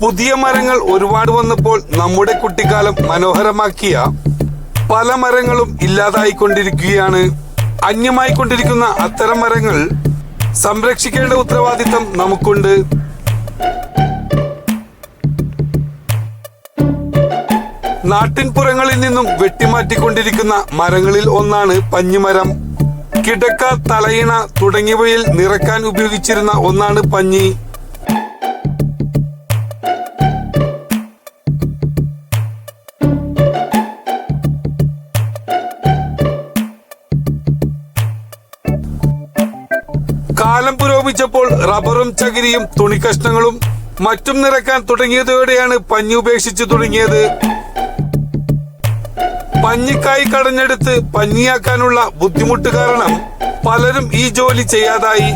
പുതിയ മരങ്ങൾ ഒരുപാട് വന്നപ്പോൾ നമ്മുടെ കുട്ടിക്കാലം മനോഹരമാക്കിയ പല മരങ്ങളും ഇല്ലാതായിക്കൊണ്ടിരിക്കുകയാണ്. അന്യമായിക്കൊണ്ടിരിക്കുന്ന അത്തരം മരങ്ങൾ സംരക്ഷിക്കേണ്ട ഉത്തരവാദിത്തം നമുക്കുണ്ട്. നാട്ടിൻപുറങ്ങളിൽ നിന്നും വെട്ടിമാറ്റിക്കൊണ്ടിരിക്കുന്ന മരങ്ങളിൽ ഒന്നാണ് പഞ്ഞിമരം. കിടക്ക, തലയിണ തുടങ്ങിയവയിൽ നിറക്കാൻ ഉപയോഗിച്ചിരുന്ന ഒന്നാണ് പഞ്ഞി. കാലം പുരോഗമിച്ചപ്പോൾ റബ്ബറും ചകിരിയും തുണിക്കഷ്ണങ്ങളും മറ്റും നിറക്കാൻ തുടങ്ങിയതോടെയാണ് പഞ്ഞി ഉപേക്ഷിച്ചു തുടങ്ങിയത്. പഞ്ഞിക്കായി കടഞ്ഞെടുത്ത് പഞ്ഞിയാക്കാനുള്ള ബുദ്ധിമുട്ട് കാരണം പലരും ഈ ജോലി ചെയ്യാതായി.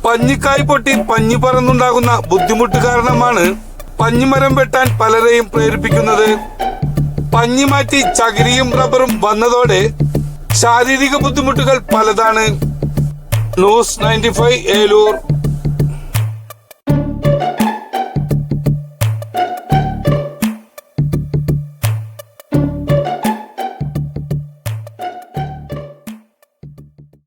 പഞ്ഞിക്കായ് പൊട്ടി പഞ്ഞി പറന്നുണ്ടാകുന്ന ബുദ്ധിമുട്ട് കാരണമാണ് പഞ്ഞിമരം വെട്ടാൻ പലരെയും പ്രേരിപ്പിക്കുന്നത്. പഞ്ഞി മാറ്റി ചകിരിയും റബ്ബറും വന്നതോടെ ശാരീരിക ബുദ്ധിമുട്ടുകൾ പലതാണ്. ന്യൂസ് 95 ഏലൂർ.